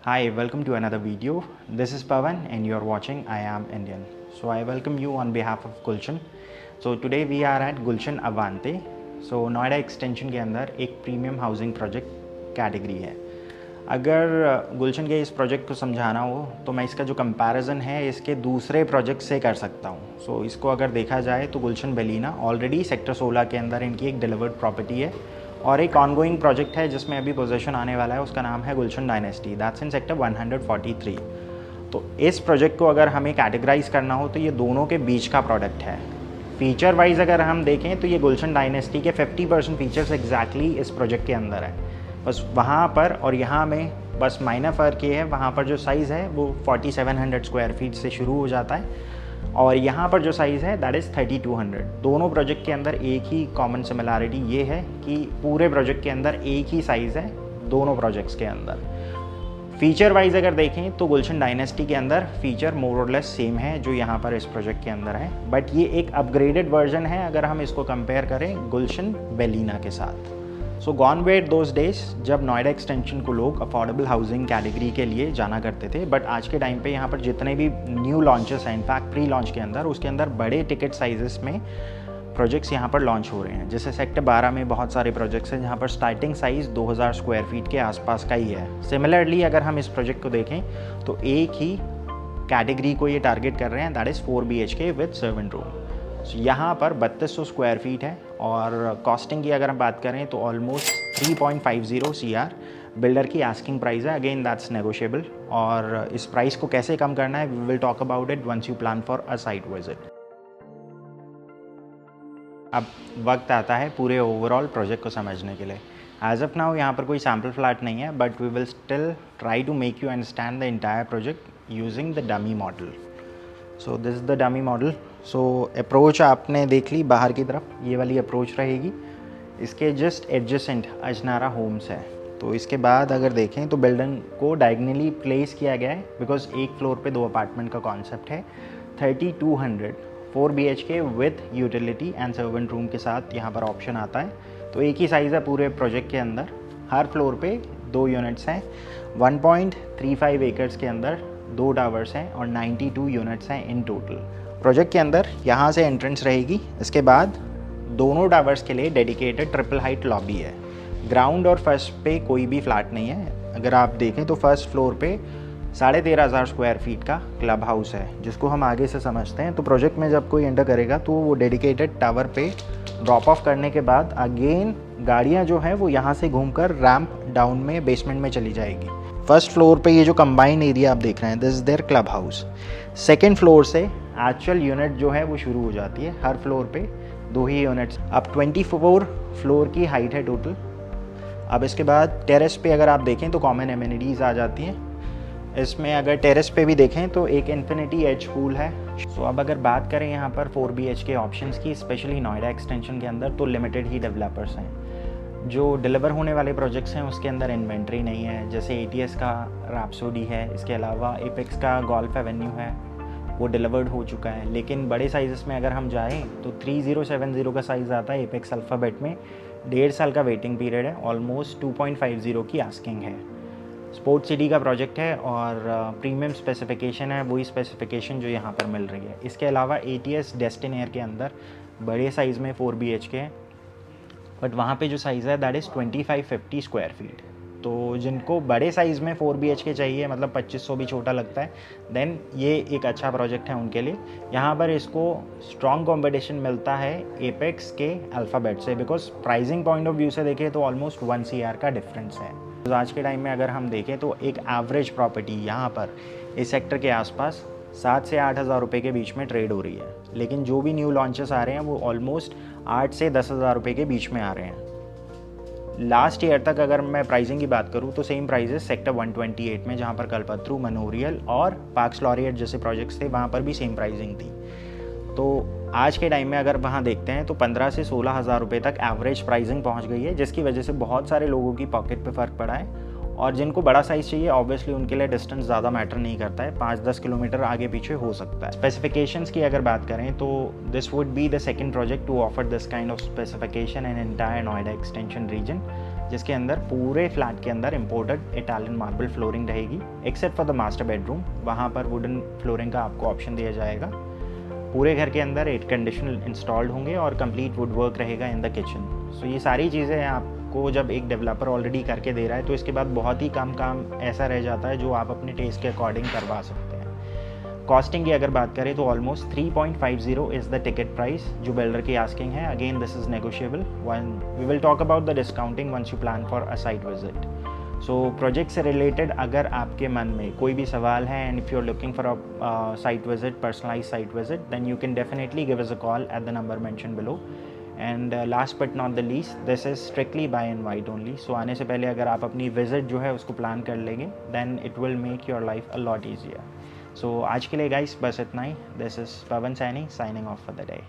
Hi, welcome to another video. This is Pavan and you're watching I Am Indian. So I welcome you on behalf of Gulshan. So today we are at Gulshan Avante. So Noida extension के अंदर एक premium housing project category है. अगर गुलशन के इस project को समझाना हो तो मैं इसका जो कंपैरिजन है इसके दूसरे प्रोजेक्ट से कर सकता हूँ. सो इसको अगर देखा जाए तो गुलशन बेलिना ऑलरेडी सेक्टर 16 के अंदर इनकी एक डिलीवर्ड प्रॉपर्टी है और एक ऑनगोइंग प्रोजेक्ट है जिसमें अभी पोजीशन आने वाला है. उसका नाम है गुलशन डायनेस्टी, दैट्स इन सेक्टर 143. तो इस प्रोजेक्ट को अगर हमें कैटेगराइज करना हो तो ये दोनों के बीच का प्रोडक्ट है. फीचर वाइज अगर हम देखें तो ये गुलशन डायनेस्टी के 50% फीचर्स एग्जैक्टली इस प्रोजेक्ट के अंदर है. बस वहाँ पर और यहाँ में बस माइनर फ़र्क ये है, वहाँ पर जो साइज़ है वो 4700 स्क्वायर फीट से शुरू हो जाता है और यहाँ पर जो साइज़ है दैट इज़ 3200. दोनों प्रोजेक्ट के अंदर एक ही कॉमन सिमिलैरिटी ये है कि पूरे प्रोजेक्ट के अंदर एक ही साइज़ है दोनों प्रोजेक्ट्स के अंदर. फीचर वाइज अगर देखें तो गुलशन डायनेस्टी के अंदर फीचर मोर और लेस सेम है जो यहाँ पर इस प्रोजेक्ट के अंदर है, बट ये एक अपग्रेडेड वर्जन है अगर हम इसको कंपेयर करें गुलशन बेलिना के साथ. सो गॉन वेट दोज डेज जब नोएडा एक्सटेंशन को लोग अफोर्डेबल हाउसिंग कैटेगरी के लिए जाना करते थे, बट आज के टाइम पे यहाँ पर जितने भी न्यू लॉन्चेस हैं, इनफैक्ट प्री लॉन्च के अंदर उसके अंदर बड़े टिकट साइजेस में प्रोजेक्ट्स यहाँ पर लॉन्च हो रहे हैं. जैसे सेक्टर 12 में बहुत सारे प्रोजेक्ट्स हैं जहाँ पर स्टार्टिंग साइज़ 2000 स्क्वायर फीट के आसपास का ही है. सिमिलरली अगर हम इस प्रोजेक्ट को देखें तो एक ही कैटेगरी को ये टारगेट कर रहे हैं, that is 4 BHK with servant room. यहाँ पर 3200 स्क्वायर फीट है और कॉस्टिंग की अगर हम बात करें तो ऑलमोस्ट 3.50 CR बिल्डर की आस्किंग प्राइस है. अगेन दैट्स नेगोशिएबल और इस प्राइस को कैसे कम करना है we will talk about it once you plan for a site visit. अब वक्त आता है पूरे ओवरऑल प्रोजेक्ट को समझने के लिए. एज ऑफ नाउ यहाँ पर कोई सैम्पल फ्लैट नहीं है, but we will still try to make you understand the entire project using the dummy model. So this is the dummy model. So approach आपने देख ली बाहर की तरफ, ये वाली अप्रोच रहेगी. इसके जस्ट एडजेसेंट अजनारा होम्स है. तो इसके बाद अगर देखें तो बिल्डिंग को डायगनली प्लेस किया गया है बिकॉज एक फ्लोर पे 2 अपार्टमेंट का कॉन्सेप्ट है. 3200 4 BHK with utility and servant room के साथ यहाँ पर ऑप्शन आता है. तो एक ही साइज़ है पूरे प्रोजेक्ट के अंदर. हर फ्लोर पे 2 यूनिट्स हैं. 1.35 एकर्स के अंदर 2 टावर्स हैं और 92 यूनिट्स हैं इन टोटल. प्रोजेक्ट के अंदर यहाँ से एंट्रेंस रहेगी. इसके बाद दोनों टावर्स के लिए डेडिकेटेड ट्रिपल हाइट लॉबी है. ग्राउंड और फर्स्ट पे कोई भी फ्लैट नहीं है. अगर आप देखें तो फर्स्ट फ्लोर पे 13,500 स्क्वायर फीट का क्लब हाउस है जिसको हम आगे से समझते हैं. तो प्रोजेक्ट में जब कोई एंटर करेगा तो वो डेडिकेटेड टावर पे ड्रॉप ऑफ करने के बाद अगेन गाड़ियाँ जो हैं वो यहाँ से घूमकर रैम्प डाउन में बेसमेंट में चली जाएगी. फर्स्ट फ्लोर पे ये जो कंबाइंड एरिया आप देख रहे हैं this is their club house. Second floor से एक्चुअल यूनिट जो है वो शुरू हो जाती है. हर फ्लोर पे 2 ही यूनिट्स. अब 24 फ्लोर की हाइट है टोटल. अब इसके बाद टेरेस पे अगर आप देखें तो कॉमन एमिनिटीज़ आ जाती हैं. इसमें अगर टेरेस पे भी देखें तो एक इन्फिनिटी एज पूल है. सो अब अगर बात करें यहाँ पर 4 BHK ऑप्शंस की, स्पेशली नोएडा एक्सटेंशन के अंदर, तो लिमिटेड ही डेवलपर्स हैं. जो डिलीवर होने वाले प्रोजेक्ट्स हैं उसके अंदर इन्वेंट्री नहीं है. जैसे ATS का रैप्सोडी है, इसके अलावा एपेक्स का गोल्फ एवेन्यू है, वो डिलीवर्ड हो चुका है. लेकिन बड़े साइज़ में अगर हम जाएँ तो 3070 का साइज़ आता है एपेक्स अल्फ़ाबेट में. 1.5 साल का वेटिंग पीरियड है. ऑलमोस्ट 2.50 की आस्किंग है. स्पोर्ट्स सिटी का प्रोजेक्ट है और प्रीमियम स्पेसिफिकेशन है, वही स्पेसिफिकेशन जो यहाँ पर मिल रही है. इसके अलावा ATS डेस्टिन एयर के अंदर बड़े साइज़ में 4 BHK है, बट वहाँ पे जो साइज़ है दैट इज़ 2550 स्क्वायर फीट. तो जिनको बड़े साइज़ में 4 BHK चाहिए, मतलब 2500 भी छोटा लगता है, देन ये एक अच्छा प्रोजेक्ट है उनके लिए. यहाँ पर इसको स्ट्रॉन्ग कंपटीशन मिलता है एपेक्स के अल्फ़ाबेट से because pricing point of view से देखें तो ऑलमोस्ट 1 CR का डिफरेंस है. तो आज के टाइम में अगर हम देखें तो एक एवरेज प्रॉपर्टी यहाँ पर इस सेक्टर के आसपास 7 से 8 हज़ार रुपये के बीच में ट्रेड हो रही है. लेकिन जो भी न्यू लॉन्चेस आ रहे हैं वो ऑलमोस्ट 8 से 10 हज़ार रुपये के बीच में आ रहे हैं. लास्ट ईयर तक अगर मैं प्राइसिंग की बात करूँ तो सेम प्राइजेस सेक्टर 128 में, जहाँ पर कल्पतरू, मनोरियल और पार्क्स लॉरिएट जैसे प्रोजेक्ट्स थे, वहाँ पर भी सेम प्राइसिंग थी. तो आज के टाइम में अगर वहाँ देखते हैं तो 15 से 16 हज़ार रुपये तक एवरेज प्राइसिंग पहुँच गई है, जिसकी वजह से बहुत सारे लोगों की पॉकेट पे फ़र्क पड़ा है. और जिनको बड़ा साइज़ चाहिए ऑब्वियसली उनके लिए डिस्टेंस ज़्यादा मैटर नहीं करता है. 5-10 किलोमीटर आगे पीछे हो सकता है. स्पेसिफिकेशंस की अगर बात करें तो this would be the second project to offer this kind of specification in entire Noida extension region. जिसके अंदर पूरे फ्लैट के अंदर इम्पोर्टेड इटालियन मार्बल फ्लोरिंग रहेगी, except for the master bedroom, वहाँ पर वुडन फ्लोरिंग का आपको ऑप्शन दिया जाएगा। पूरे घर के अंदर एयर कंडीशनर इंस्टॉल्ड होंगे और कंप्लीट वुड वर्क रहेगा इन द किचन। सो ये सारी चीज़ें आपको जब एक डेवलपर ऑलरेडी करके दे रहा है तो इसके बाद बहुत ही कम काम ऐसा रह जाता है जो आप अपने टेस्ट के अकॉर्डिंग करवा सकते हैं। कॉस्टिंग की अगर बात करें तो almost 3.50 is the ticket price जो बिल्डर की आस्किंग है। Again this is negotiable, we will talk about the discounting once you plan for a site visit. So project से रिलेटेड अगर आपके मन में कोई भी सवाल है and if you are looking for a site visit, personalise site visit, then you can definitely give us a call at the number mention below. And last but not the least, this is strictly by invite only. So आने से पहले अगर आप अपनी visit जो है उसको plan कर लेंगे then it will make your life a lot easier. So आज के लिए गाइस बस इतना ही। This is Pawan Saini signing off for the day.